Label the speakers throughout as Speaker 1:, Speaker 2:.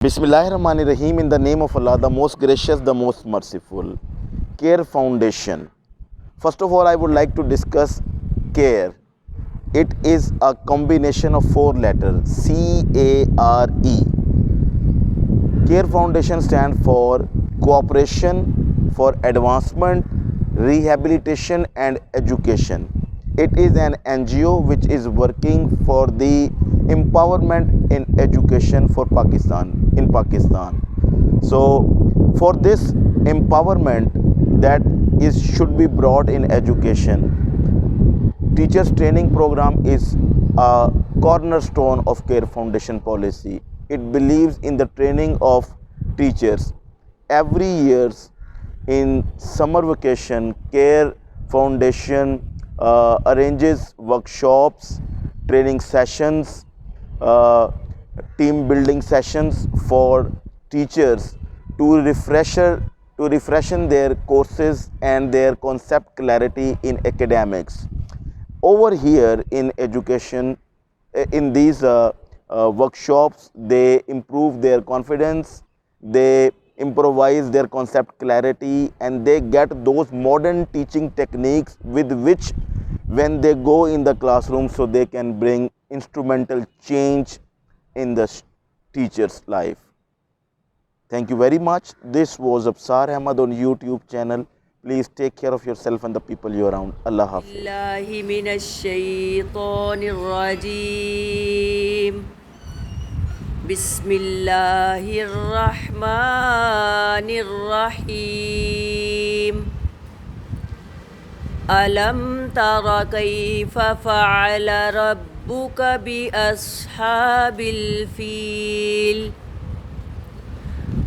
Speaker 1: Bismillahirrahmanirrahim. In the name of Allah, the most gracious, the most merciful. CARE Foundation. First of all, I would like to discuss CARE. It is a combination of 4 letters, C-A-R-E. CARE Foundation stands for Cooperation for Advancement, Rehabilitation and Education. It is an NGO which is working for the empowerment in education for in Pakistan. So for this empowerment that should be brought in education, teachers training program is a cornerstone of CARE Foundation policy. It believes in the training of teachers. Every year in summer vacation, CARE Foundation arranges workshops, training sessions, team building sessions for teachers to refreshen their courses and their concept clarity in academics. Over here in education, in these workshops, they improve their confidence, they improvise their concept clarity, and they get those modern teaching techniques with which when they go in the classroom, so they can bring instrumental change in the teacher's life. Thank you very much. This was Absar Ahmad on YouTube channel. Please take care of yourself and the people you around. Allah Hafiz.
Speaker 2: Bismillahirrahmanirrahim. Alam tara kayfa fa'ala rabbuka bi ashabil fil.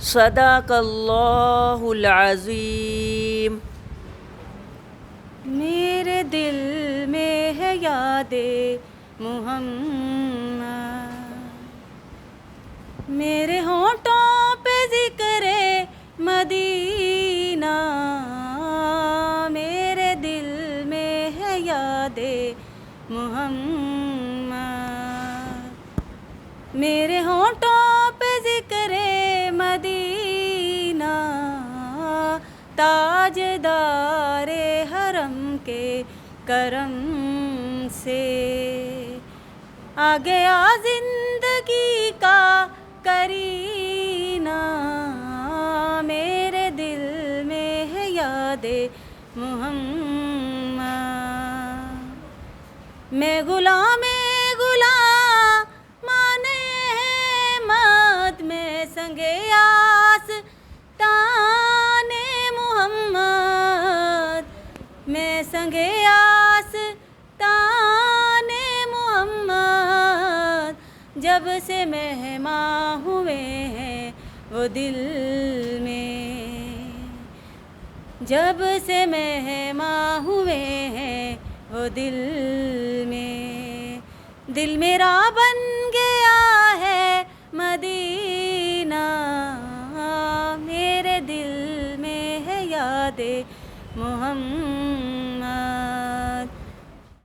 Speaker 2: सदाकल्लाहुल अज़ीम। मेरे दिल में है यादे मुहम्मद, मेरे होंठों पे ज़िक्रे Medina. मेरे दिल में है यादे मुहम्मद, मेरे होंठों पे ज़िक्रे मदीना। ताजदारे हरम के करम से आ गया ज़िंदगी का करीना। मेरे दिल में है यादे मुहम्मद, मैं गुलाम माने मत, मैं संगे आस ताने मुहम्मद, मैं संगे आस ताने मुहम्मद। जब से मेहमां हुए हैं वो दिल में, जब से मेहमां हुए हैं वो दिल में। दिल मेरा बन गया है मदीना, मेरे दिल में है यादे मुहम्मद।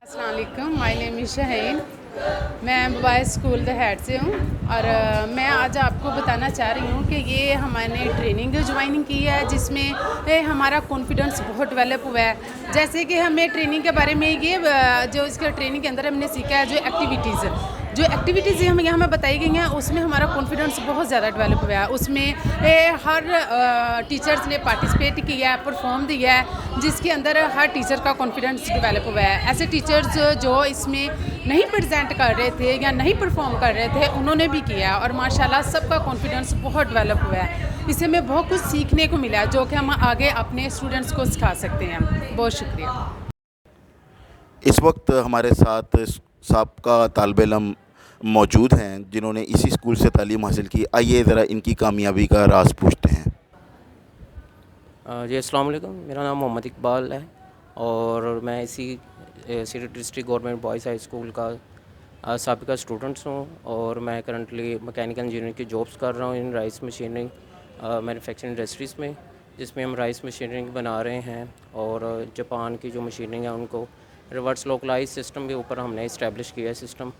Speaker 3: अस्सलाम वालेकुम, माय नेम इज़ शाहीन। मैं बॉयज़ स्कूल द हेड से हूँ और मैं आज आपको बताना चाह रही हूँ कि ये हमारे ट्रेनिंग ज्वाइनिंग की है जिसमें हमारा कॉन्फिडेंस बहुत डेवलप हुआ है। जैसे कि हमें ट्रेनिंग के बारे में ये जो इसके ट्रेनिंग के अंदर हमने सीखा है, जो एक्टिविटीज़ हमें यहाँ में बताई गई हैं उसमें हमारा कॉन्फिडेंस बहुत ज़्यादा डेवलप हुआ है। उसमें हर टीचर्स ने पार्टिसिपेट किया है, परफॉर्म दिया है, जिसके अंदर हर टीचर का कॉन्फिडेंस डेवलप हुआ है। ऐसे टीचर्स जो इसमें नहीं प्रेजेंट कर रहे थे या नहीं परफॉर्म कर रहे थे उन्होंने भी किया और माशाल्लाह सबका कॉन्फिडेंस बहुत डेवलप हुआ है। इससे हमें बहुत कुछ सीखने को मिला है जो कि हम आगे अपने स्टूडेंट्स को सिखा सकते हैं। बहुत शुक्रिया।
Speaker 1: इस वक्त हमारे साथ साबका तालिब इल्म मौजूद हैं जिन्होंने इसी स्कूल से तालीम हासिल की। आइए ज़रा इनकी कामयाबी का राज पूछते हैं।
Speaker 4: जी अस्सलाम वालेकुम, मेरा नाम मोहम्मद इकबाल है और मैं इसी city district government boys high school का साबिका स्टूडेंट्स हूँ और मैं करंटली मैकेनिकल इंजीनियरिंग की जॉब्स कर रहा हूँ in rice machining manufacturing industries में, जिसमें हम राइस मशीनिंग बना रहे हैं और जापान की जो मशीनिंग है उनको रिवर्स लोकलाइज सिस्टम के ऊपर हमने इस्टेब्लिश किया है सिस्टम,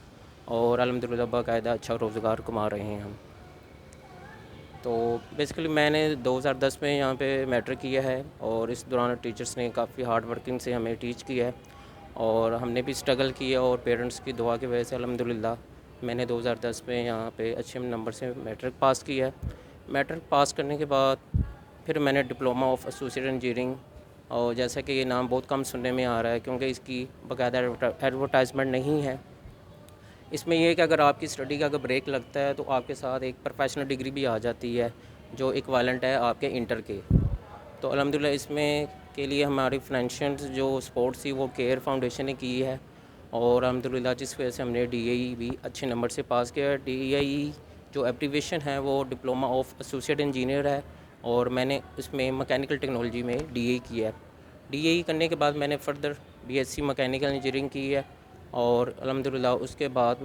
Speaker 4: और अल्हम्दुलिल्लाह बाकायदा अच्छा रोज़गार कमा रहे हैं हम। तो बेसिकली मैंने 2010 में यहाँ पे मैट्रिक किया है और इस दौरान टीचर्स ने काफ़ी हार्ड वर्किंग से हमें टीच किया है और हमने भी स्ट्रगल किया और पेरेंट्स की दुआ की वजह से अल्हम्दुलिल्लाह मैंने 2010 में यहाँ पे अच्छे नंबर से मैट्रिक पास किया है। मैट्रिक पास करने के बाद फिर मैंने डिप्लोमा ऑफ एसोसिएट इंजीनियरिंग, और जैसा कि ये नाम बहुत कम सुनने में आ रहा है क्योंकि इसकी बाकायदा एडवर्टाइजमेंट नहीं है। इसमें यह है कि अगर आपकी स्टडी का अगर ब्रेक लगता है तो आपके साथ एक प्रोफेशनल डिग्री भी आ जाती है जो इक्वालेंट है आपके इंटर के। तो अल्हम्दुलिल्लाह इसमें के लिए हमारी फाइनेंशियल जो सपोर्ट थी वो केयर फाउंडेशन ने की है और अल्हम्दुलिल्लाह जिस वजह से हमने DAE भी अच्छे नंबर से पास किया है। DAE जो एब्रीविएशन है वो डिप्लोमा ऑफ एसोसिएट इंजीनियर है और मैंने इसमें मैकेनिकल टेक्नोलॉजी में DAE किया है। DAE करने के बाद मैंने फ़र्दर BSc मैकेनिकल इंजीनियरिंग की है और अल्हम्दुलिल्लाह उसके बाद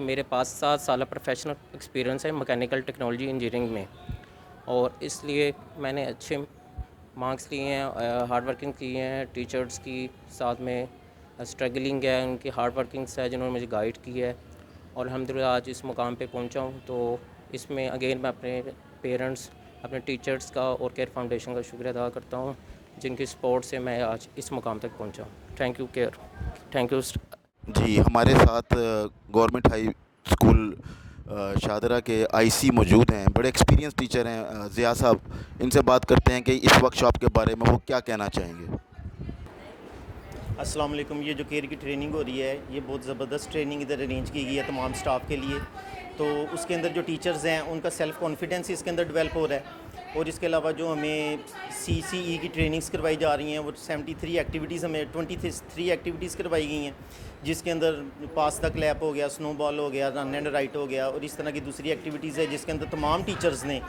Speaker 4: मेरे पास 7 साल प्रोफेशनल एक्सपीरियंस है मैकेनिकल टेक्नोलॉजी इंजीनियरिंग में, और इसलिए मैंने अच्छे मार्क्स लिए हैं, हार्ड वर्किंग की हैं, टीचर्स की साथ में स्ट्रगलिंग है, उनकी हार्ड वर्किंग है जिन्होंने मुझे गाइड की है और अल्हम्दुलिल्लाह आज इस मुकाम पे पहुंचा हूं। तो इसमें अगेन मैं अपने पेरेंट्स, अपने टीचर्स का और केयर फाउंडेशन का शुक्रिया अदा करता हूं जिनकी सपोर्ट से मैं आज इस मुकाम तक पहुंचा हूं। Thank you care, thank you.
Speaker 1: जी, हमारे साथ गवर्नमेंट हाई स्कूल शाहदरा के IC मौजूद हैं, बड़े एक्सपीरियंस टीचर हैं ज़िया साहब। इनसे बात करते हैं कि इस वर्कशॉप के बारे में वो क्या कहना चाहेंगे।
Speaker 5: अस्सलाम वालेकुम। ये जो केयर की ट्रेनिंग हो रही है ये बहुत ज़बरदस्त ट्रेनिंग इधर अरेंज की गई है तमाम स्टाफ के लिए। तो उसके अंदर जो टीचर्स हैं उनका सेल्फ़ कॉन्फिडेंस इसके अंदर डेवलप हो रहा है और इसके अलावा जो हमें CCE की ट्रेनिंग्स करवाई जा रही हैं वो 73 एक्टिविटीज़ हमें 23 एक्टिविटीज़ करवाई गई हैं, जिसके अंदर पास तक लैप हो गया, स्नोबॉल हो गया, रन एंड राइट हो गया और इस तरह की दूसरी एक्टिविटीज़ है जिसके अंदर तमाम टीचर्स ने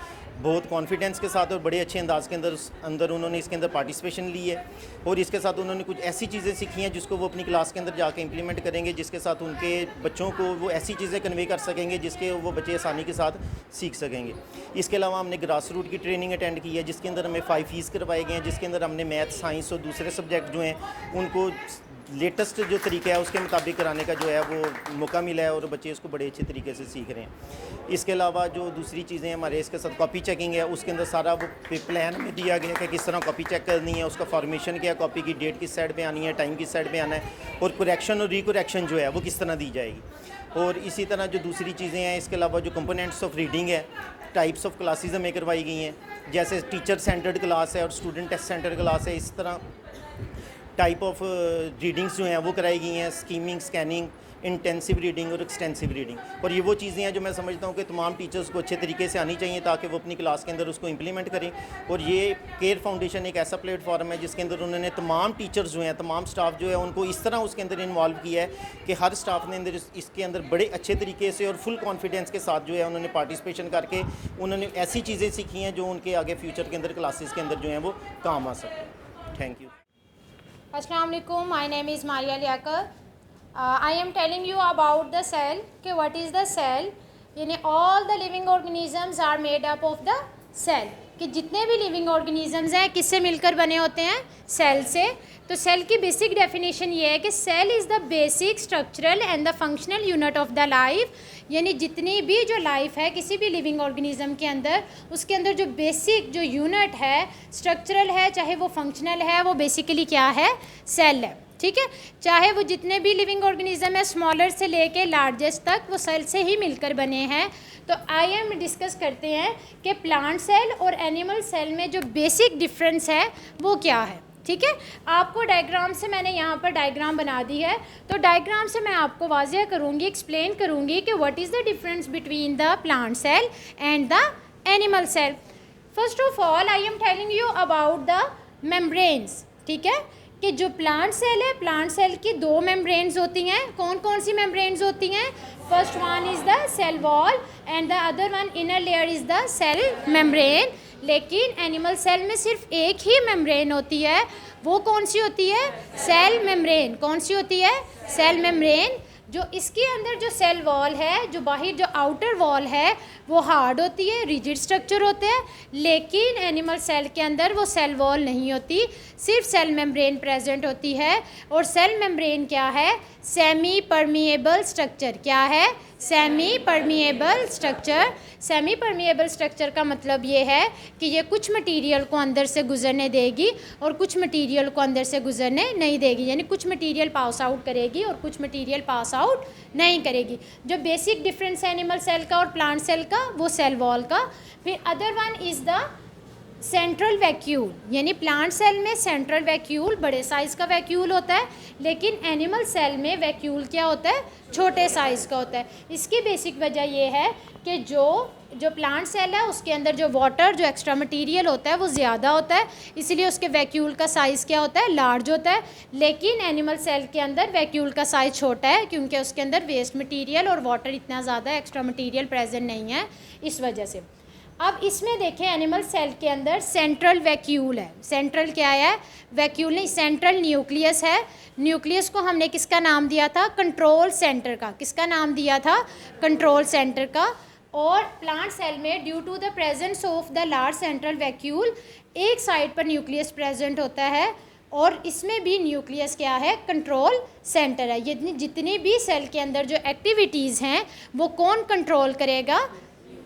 Speaker 5: बहुत कॉन्फिडेंस के साथ और बड़े अच्छे अंदाज के अंदर उन्होंने इसके अंदर पार्टिसिपेशन ली है और इसके साथ उन्होंने कुछ ऐसी चीज़ें सीखी हैं जिसको वो अपनी क्लास के अंदर जाके इम्प्लीमेंट करेंगे, जिसके साथ उनके बच्चों को वो ऐसी चीज़ें कन्वे कर सकेंगे जिसके वो बच्चे आसानी के साथ सीख सकेंगे। इसके अलावा हमने ग्रास रूट की ट्रेनिंग अटेंड की है जिसके अंदर हमें 5 फीस करवाए गए हैं, जिसके अंदर हमने मैथ, साइंस और दूसरे सब्जेक्ट जो हैं उनको लेटेस्ट जो तरीका है उसके मुताबिक कराने का जो है वो मौका मिला है और बच्चे उसको बड़े अच्छे तरीके से सीख रहे हैं। इसके अलावा जो दूसरी चीज़ें हमारे इसके साथ कॉपी चेकिंग है, उसके अंदर सारा वो प्लान में दिया गया कि किस तरह कॉपी चेक करनी है, उसका फॉर्मेशन क्या है, कॉपी की डेट किस साइड पे आनी है, टाइम किस साइड पे आना है और करेक्शन और रिकरेक्शन जो है वो किस तरह दी जाएगी। और इसी तरह जो दूसरी चीज़ें हैं इसके अलावा जो कंपोनेंट्स ऑफ रीडिंग है, टाइप्स ऑफ क्लासेस हमें करवाई गई हैं, जैसे टीचर सेंटर्ड क्लास है और स्टूडेंट टेस्ट सेंटर्ड क्लास है। इस तरह टाइप ऑफ रीडिंग्स जो हैं वो कराई गई हैं, स्कीमिंग, स्कैनिंग, इंटेंसिव रीडिंग और एक्सटेंसिव रीडिंग। और ये वो चीज़ें हैं जो मैं समझता हूँ कि तमाम टीचर्स को अच्छे तरीके से आनी चाहिए ताकि वो अपनी क्लास के अंदर उसको इम्प्लीमेंट करें। और ये केयर फाउंडेशन एक ऐसा प्लेटफॉर्म है जिसके अंदर उन्होंने तमाम टीचर्स जो हैं, तमाम स्टाफ जो है उनको इस तरह उसके अंदर इन्वॉल्व किया है कि हर स्टाफ ने अंदर इसके अंदर बड़े अच्छे तरीके से और फुल कॉन्फिडेंस के साथ जो है उन्होंने पार्टिसिपेशन करके उन्होंने ऐसी चीज़ें सीखी हैं जो उनके आगे फ्यूचर के अंदर क्लासेस के अंदर जो हैं वो काम आ सकते हैं। Thank you.
Speaker 6: Assalamu alaikum. My name is Maria Liakar. I am telling you about the cell. कि what is the cell? यानी all the living organisms are made up of the cell. कि जितने भी लिविंग ऑर्गेनिजम्स हैं किससे मिलकर बने होते हैं? सेल से। तो सेल की बेसिक डेफिनेशन ये है कि cell is the basic structural and the functional unit of the life. यानी जितनी भी जो लाइफ है किसी भी लिविंग ऑर्गेनिज्म के अंदर, उसके अंदर जो बेसिक जो यूनिट है, स्ट्रक्चरल है चाहे वो फंक्शनल है, वो बेसिकली क्या है? सेल है। ठीक है, चाहे वो जितने भी लिविंग ऑर्गेनिज्म है स्मॉलर से लेके लार्जेस्ट तक वो सेल से ही मिलकर बने हैं। तो आई एम डिस्कस करते हैं कि प्लांट सेल और एनिमल सेल में जो बेसिक डिफरेंस है वो क्या है। ठीक है, आपको डायग्राम से मैंने यहाँ पर डायग्राम बना दी है, तो डायग्राम से मैं आपको वाज़ेह करूँगी, एक्सप्लेन करूँगी कि what is the difference between the plant cell and the animal cell. First of all I am telling you about the membranes. ठीक है, कि जो प्लांट सेल है, प्लांट सेल की दो मेम्ब्रेन्स होती हैं। कौन कौन सी मेम्ब्रेन्स होती हैं? First one is the cell wall and the other one inner layer is the cell membrane. लेकिन एनिमल सेल में सिर्फ एक ही मेम्ब्रेन होती है, वो कौन सी होती है? Cell membrane. कौन सी होती है? Cell membrane. जो इसके अंदर जो सेल वॉल है, जो बाहर जो आउटर वॉल है, वो हार्ड होती है, रिजिड स्ट्रक्चर होते हैं। लेकिन एनिमल सेल के अंदर वो सेल वॉल नहीं होती, सिर्फ सेल मेम्ब्रेन प्रेजेंट होती है। और सेल मेम्ब्रेन क्या है? Semi permeable structure. क्या है? Semi permeable structure. Semi permeable structure का मतलब ये है कि ये कुछ मटेरियल को अंदर से गुजरने देगी और कुछ मटेरियल को अंदर से गुजरने नहीं देगी, यानी कुछ मटेरियल पास आउट करेगी और कुछ मटेरियल पास आउट नहीं करेगी। जो बेसिक डिफरेंस है एनिमल सेल का और प्लांट सेल का, वो सेल वॉल का। फिर other one is the central vacuole, यानी प्लांट सेल में सेंट्रल वैक्यूल बड़े साइज़ का वैक्यूल होता है, लेकिन एनिमल सेल में वैक्यूल क्या होता है? छोटे साइज़ का होता है। इसकी बेसिक वजह यह है कि जो प्लांट सेल है उसके अंदर जो वाटर, जो एक्स्ट्रा मटेरियल होता है वो ज़्यादा होता है, इसीलिए उसके वैक्यूल का साइज़ क्या होता है? लार्ज होता है। लेकिन एनिमल सेल के अंदर वैक्यूल का साइज़ छोटा है, क्योंकि उसके अंदर वेस्ट मटीरियल और वाटर इतना ज़्यादा एक्स्ट्रा मटीरियल प्रेजेंट नहीं है, इस वजह से। अब इसमें देखें, एनिमल सेल के अंदर सेंट्रल वैक्यूल है। सेंट्रल क्या है? वैक्यूल नहीं, सेंट्रल न्यूक्लियस है। न्यूक्लियस को हमने किसका नाम दिया था? कंट्रोल सेंटर का। किसका नाम दिया था? कंट्रोल सेंटर का। और प्लांट सेल में due to the presence of the large central vacuole एक साइड पर न्यूक्लियस प्रेजेंट होता है, और इसमें भी न्यूक्लियस क्या है? कंट्रोल सेंटर है। ये जितनी भी सेल के अंदर जो एक्टिविटीज़ हैं वो कौन कंट्रोल करेगा?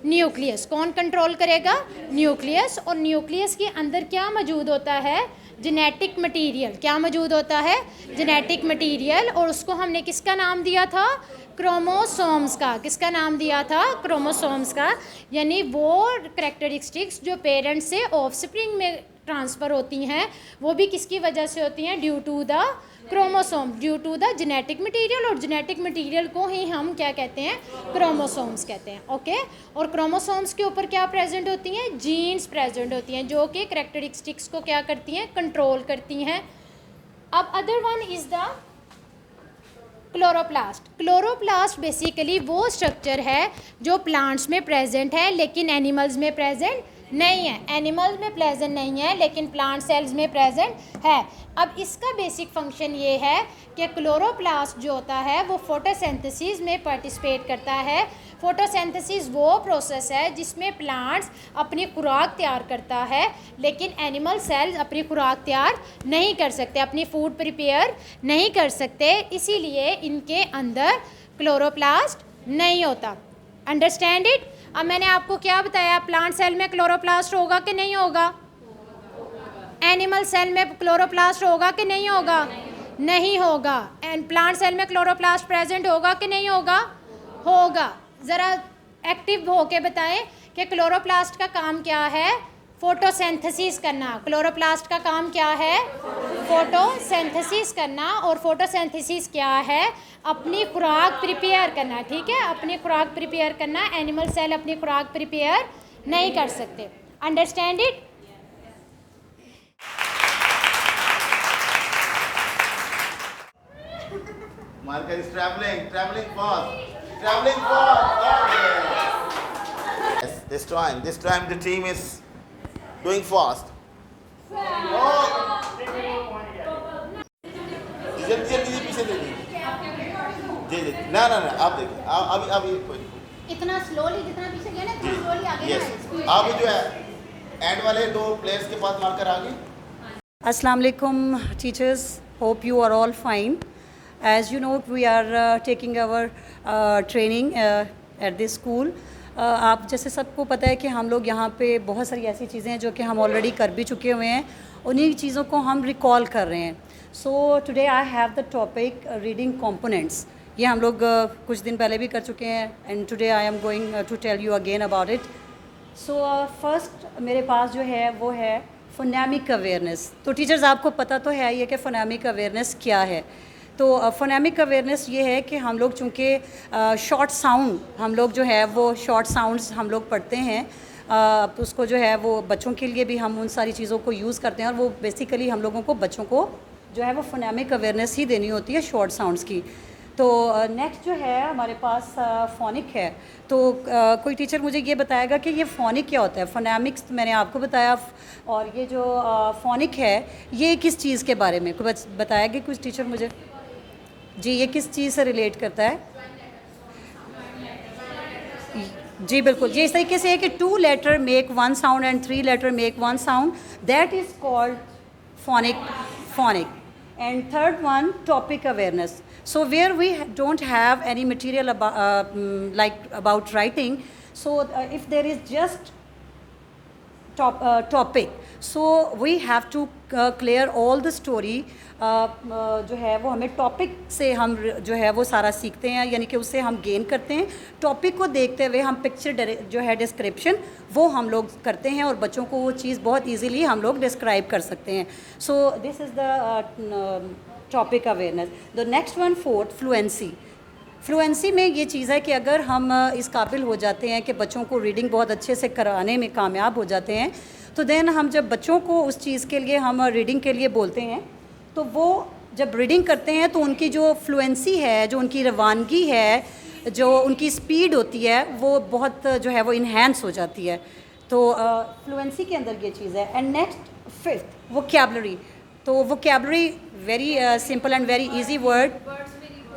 Speaker 6: न्यूक्लियस। कौन कंट्रोल करेगा? न्यूक्लियस। और न्यूक्लियस के अंदर क्या मौजूद होता है? Genetic material. क्या मौजूद होता है? Genetic material. और उसको हमने किसका नाम दिया था? क्रोमोसोम्स का। किसका नाम दिया था? क्रोमोसोम्स का। यानी वो करैक्टरिस्टिक्स जो पेरेंट्स से ऑफस्प्रिंग में ट्रांसफ़र होती हैं, वो भी किसकी वजह से होती हैं? Due to the chromosome, due to the genetic material. और जेनेटिक मटेरियल को ही हम क्या कहते हैं? क्रोमोसोम्स कहते हैं। ओके। और क्रोमोसोम्स के ऊपर क्या प्रेजेंट होती हैं? जीन्स प्रेजेंट होती हैं, जो कि करैक्टरिस्टिक्स को क्या करती हैं? कंट्रोल करती हैं। अब other one is the chloroplast. Chloroplast basically वो स्ट्रक्चर है जो प्लांट्स में प्रेजेंट है लेकिन एनिमल्स में प्रेजेंट नहीं है। एनिमल्स में प्रेजेंट नहीं है लेकिन प्लांट सेल्स में प्रेजेंट है। अब इसका बेसिक फंक्शन ये है कि क्लोरोप्लास्ट जो होता है वो फोटोसिंथेसिस में पार्टिसिपेट करता है। फोटोसिंथेसिस वो प्रोसेस है जिसमें प्लांट्स अपनी खुराक तैयार करता है, लेकिन एनिमल सेल्स अपनी खुराक तैयार नहीं कर सकते, अपनी फूड प्रिपेयर नहीं कर सकते, इसीलिए इनके अंदर क्लोरोप्लास्ट नहीं होता। Understand it. अब मैंने आपको क्या बताया? प्लांट सेल में क्लोरोप्लास्ट होगा कि नहीं होगा? एनिमल सेल में क्लोरोप्लास्ट होगा कि नहीं होगा? नहीं होगा। एंड प्लांट सेल में क्लोरोप्लास्ट प्रेजेंट होगा कि नहीं होगा? होगा। ज़रा एक्टिव होके बताएं कि क्लोरोप्लास्ट का काम क्या है? फोटोसिंथेसिस करना। क्लोरोप्लास्ट का काम क्या है? फोटोसिंथेसिस करना। और फोटोसिंथेसिस क्या है? अपनी खुराक प्रिपेयर करना। ठीक है, अपनी खुराक प्रिपेयर करना। एनिमल सेल अपनी खुराक प्रिपेयर नहीं कर सकते। Understand it.
Speaker 1: Marker is traveling fast. Okay. Yes, this time the team is doing fast. जल्दी पीछे दे जी। ना आप देखिए, अभी
Speaker 6: इतना स्लोली जितना पीछे गया ना, इतना स्लोली आगे
Speaker 1: यस। अब जो है एंड वाले दो प्लेयर्स के पास मार्कर आ गए।
Speaker 7: Assalamu alaikum teachers, hope you are all fine. As you know, we are taking our training at this school. आप जैसे सबको पता है कि हम लोग यहाँ पे बहुत सारी ऐसी चीज़ें हैं जो कि हम ऑलरेडी कर भी चुके हुए हैं, उन्हीं चीज़ों को हम रिकॉल कर रहे हैं। So today I have the topic reading components. ये हम लोग कुछ दिन पहले भी कर चुके हैं and today I am going to tell you again about it. So first मेरे पास जो है वो है फोनेमिक अवेयरनेस। तो टीचर्स आपको पता तो है ये कि फोनेमिक अवेयरनेस क्या है। तो फोनेमिक अवेयरनेस ये है कि हम लोग चूँकि शॉर्ट साउंड हम लोग जो है वो शॉर्ट साउंड्स हम लोग पढ़ते हैं, तो उसको जो है वो बच्चों के लिए भी हम उन सारी चीज़ों को यूज़ करते हैं और वो बेसिकली हम लोगों को बच्चों को जो है वो फोनेमिक अवेयरनेस ही देनी होती है शॉर्ट साउंड्स की। तो नेक्स्ट जो है हमारे पास फ़ोनिक है। तो कोई टीचर मुझे ये बताएगा कि ये फ़ोनिक क्या होता है। फोनेमिक्स मैंने आपको बताया, और ये जो फ़ोनिक है ये किस चीज़ के बारे में कुछ बताएगी कुछ टीचर मुझे? जी, ये किस चीज़ से रिलेट करता है? जी बिल्कुल, ये इस तरीके से है कि 2 letter make 1 sound and 3 letter make 1 sound, that is called phonic. And third one, topic awareness. So where we don't have any material about writing, so if there is just topic, so we have to clear all the story. जो है वो हमें topic से हम जो है वो सारा सीखते हैं, यानी कि उससे हम गेन करते हैं। टॉपिक को देखते हुए हम पिक्चर जो है डिस्क्रिप्शन वो हम लोग करते हैं और बच्चों को वो चीज़ बहुत इजीली हम लोग डिस्क्राइब कर सकते हैं। So this is the topic awareness. The next one, fourth, fluency में ये चीज़ है कि अगर हम इस काबिल हो जाते हैं कि बच्चों को रीडिंग बहुत अच्छे से कराने में कामयाब हो जाते हैं, तो देन हम जब बच्चों को उस चीज़ के लिए हम रीडिंग के लिए बोलते हैं, तो वो जब रीडिंग करते हैं तो उनकी जो फ्लुएंसी है, जो उनकी रवानगी है, जो उनकी स्पीड होती है, वो बहुत जो है वो इन्हेंस हो जाती है। तो फ्लुएंसी के अंदर ये चीज़ है। And next, fifth, vocabulary. तो vocabulary very simple and very easy word.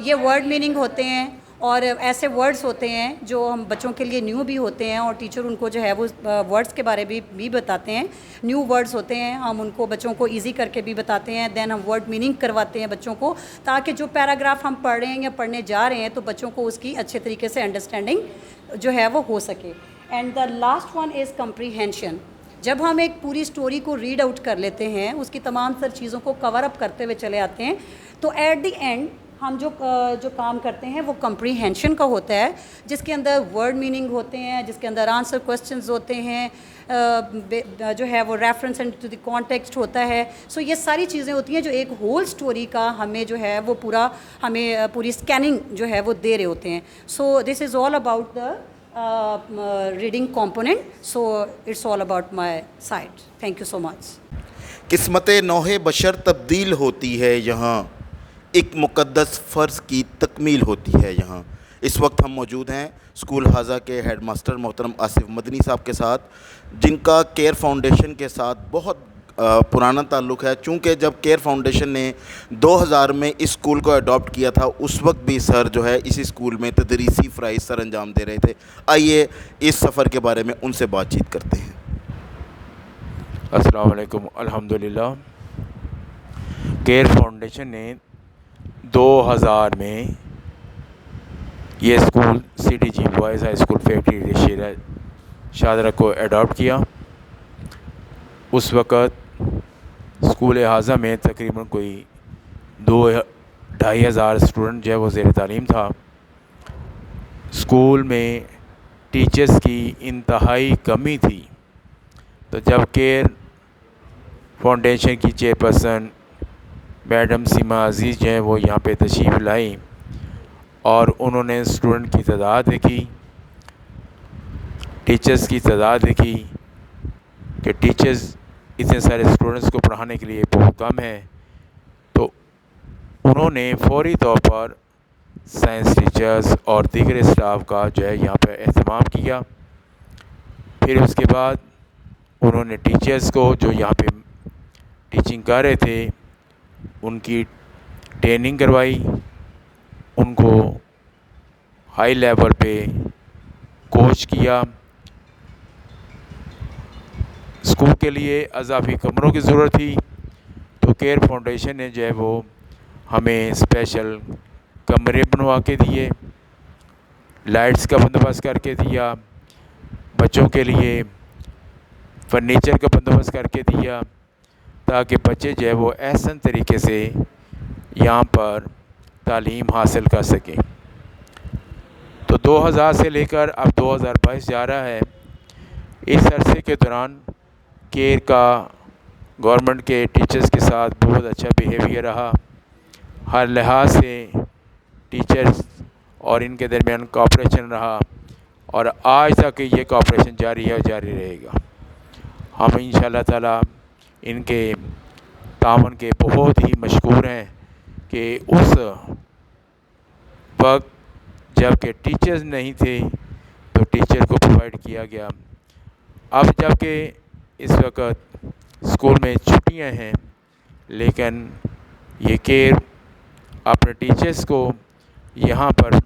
Speaker 7: ये वर्ड मीनिंग होते हैं और ऐसे वर्ड्स होते हैं जो हम बच्चों के लिए न्यू भी होते हैं और टीचर उनको जो है वो वर्ड्स के बारे में भी बताते हैं। न्यू वर्ड्स होते हैं, हम उनको बच्चों को इजी करके भी बताते हैं। देन हम वर्ड मीनिंग करवाते हैं बच्चों को, ताकि जो पैराग्राफ हम पढ़ रहे हैं या पढ़ने जा रहे हैं तो बच्चों को उसकी अच्छे तरीके से अंडरस्टैंडिंग जो है वो हो सके। And the last one is comprehension. जब हम एक पूरी स्टोरी को रीड आउट कर लेते हैं, उसकी तमाम सर चीज़ों को कवर अप करते हुए चले आते हैं, तो एट द एंड हम जो काम करते हैं वो कम्प्रीहेंशन का होता है, जिसके अंदर वर्ड मीनिंग होते हैं, जिसके अंदर आंसर क्वेश्चंस होते हैं, जो है वो reference and to the context होता है। सो ये सारी चीज़ें होती हैं जो एक होल स्टोरी का हमें जो है वो हमें पूरी स्कैनिंग जो है वो दे रहे होते हैं। So this is all about the reading component. So it's all about my side. Thank you so much.
Speaker 1: किस्मत नौहे बशर तब्दील होती है यहाँ, एक मुक़द्दस फ़र्ज़ की तकमील होती है यहाँ। इस वक्त हम मौजूद हैं स्कूल हाजा के हेडमास्टर मोहतरम आसिफ मदनी साहब के साथ, जिनका केयर फाउंडेशन के साथ बहुत पुराना ताल्लुक़ है। चूँकि जब केयर फाउंडेशन ने 2000 में इस स्कूल को अडॉप्ट किया था, उस वक्त भी सर जो है इसी स्कूल में तदरीसी फ़राइज़ सर अंजाम दे रहे थे। आइए इस सफ़र के बारे में उनसे बातचीत करते हैं।
Speaker 8: अस्सलाम वालेकुम। अल्हम्दुलिल्लाह, केयर फाउंडेशन ने 2000 में ये school CDG boys high school factory शेरा शादरा को अडॉप्ट किया। उस वक़्त स्कूल हाजा में तकरीबन कोई 2-2.5 हज़ार स्टूडेंट जो है वो ज़ेर तालीम था। स्कूल में टीचर्स की इंतहाई कमी थी। तो जब केयर फाउंडेशन की चेयरपर्सन मैडम सीमा अज़ीज़ जो हैं वो यहाँ पे तशरीफ़ लाई और उन्होंने स्टूडेंट की तादाद देखी, टीचर्स की तादाद देखी कि टीचर्स इतने सारे स्टूडेंट्स को पढ़ाने के लिए बहुत कम है, तो उन्होंने फौरी तौर पर साइंस टीचर्स और दीगर स्टाफ का जो है यहाँ पे एहतमाम किया। फिर उसके बाद उन्होंने टीचर्स को जो यहाँ पे टीचिंग कर रहे थे उनकी ट्रेनिंग करवाई, उनको हाई लेवल पे कोच किया। स्कूल के लिए अज़ाफ़ी कमरों की ज़रूरत थी, तो केयर फाउंडेशन ने जो है वो हमें स्पेशल कमरे बनवा के दिए, लाइट्स का बंदोबस्त करके दिया, बच्चों के लिए फर्नीचर का बंदोबस्त करके दिया, ताकि बच्चे जो है वो एहसन तरीके से यहाँ पर तालीम हासिल कर सकें। तो 2000 से लेकर अब 2022 जा रहा है। इस अरसे के दौरान केयर का गवर्नमेंट के टीचर्स के साथ बहुत अच्छा बिहेवियर रहा। हर लिहाज से टीचर्स और इनके दरमियान कोऑपरेशन रहा और आज तक ये कोऑपरेशन जारी है और जारी रहेगा। हम इंशाअल्लाह ताला इनके तावन के बहुत ही मशहूर हैं कि उस वक्त जबकि टीचर्स नहीं थे तो टीचर को प्रोवाइड किया गया। अब जबकि इस वक्त स्कूल में छुट्टियां हैं, लेकिन ये केयर अपने टीचर्स को यहाँ पर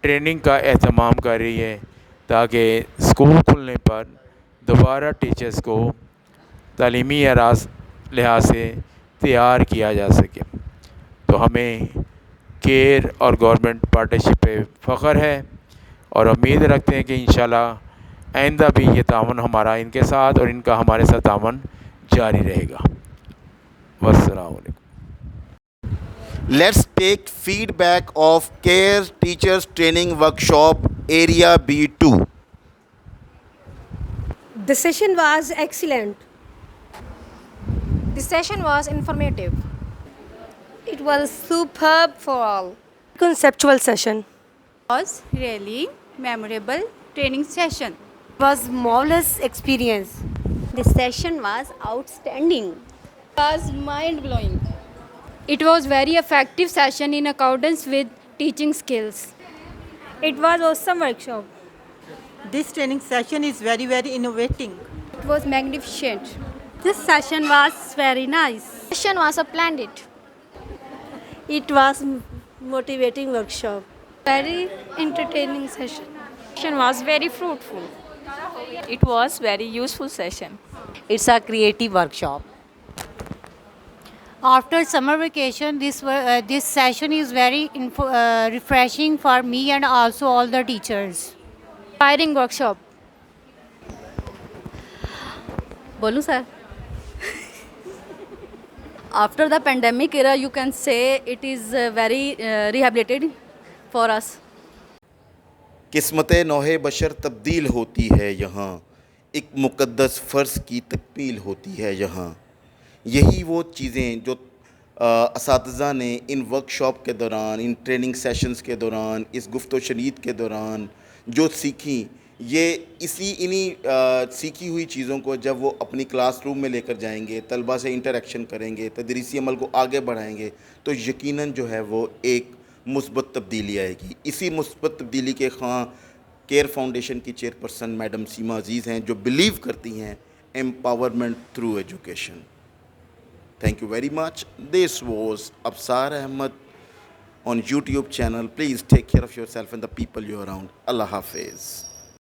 Speaker 8: ट्रेनिंग का एहतमाम कर रही है ताकि स्कूल खुलने पर दोबारा टीचर्स को तालीमी लिहाज से तैयार किया जा सके। तो हमें केयर और गवर्नमेंट पार्टनरशिप पे फ़ख्र है और उम्मीद रखते हैं कि इंशाल्लाह आइंदा भी ये तावन हमारा इनके साथ और इनका हमारे साथ तावन जारी रहेगा। वस्सलाम वालेकुम।
Speaker 1: Let's take feedback of CARE Teachers Training Workshop Area B2.
Speaker 9: The session was excellent.
Speaker 6: The session was informative.
Speaker 9: It was superb for all. Conceptual session.
Speaker 2: Was really memorable training session.
Speaker 9: Was marvelous experience.
Speaker 10: The session was outstanding.
Speaker 2: Was mind blowing.
Speaker 10: It was very effective session in accordance with teaching skills.
Speaker 9: It was awesome workshop.
Speaker 11: This training session is very innovating.
Speaker 10: It was magnificent.
Speaker 9: This session was very nice.
Speaker 6: Session was splendid.
Speaker 9: It was motivating workshop.
Speaker 10: Very entertaining session.
Speaker 2: Session was very fruitful.
Speaker 12: It was very useful session.
Speaker 13: It's a creative workshop.
Speaker 14: After summer vacation, this session is very refreshing for me and also all the teachers.
Speaker 10: Inspiring workshop.
Speaker 2: Bolu sir. After the pandemic era, you can say it is very rehabilitated for us.
Speaker 1: किस्मत नौहे बशर तब्दील होती है यहाँ, एक मुक़द्दस फ़र्ज़ की तकमील होती है यहाँ। यही वो चीज़ें जो असातिज़ा ने इन वर्कशॉप के दौरान, इन ट्रेनिंग सेशंस के दौरान, इस गुफ्तो शनीद के दौरान जो सीखी, ये इन्हीं सीखी हुई चीज़ों को जब वो अपनी क्लासरूम में लेकर जाएंगे, तलबा से इंटरेक्शन करेंगे, तदरीसी अमल को आगे बढ़ाएंगे, तो यकीनन जो है वो एक मुस्बत तब्दीली आएगी। इसी मुस्बत तब्दीली के ख़्वाह केयर फाउंडेशन की चेयरपर्सन मैडम सीमा अजीज़ हैं, जो बिलीव करती हैं empowerment through education. Thank you very much. This was Absar Ahmed on YouTube channel. Please take care of yourself and the people you're around. Allah Hafiz.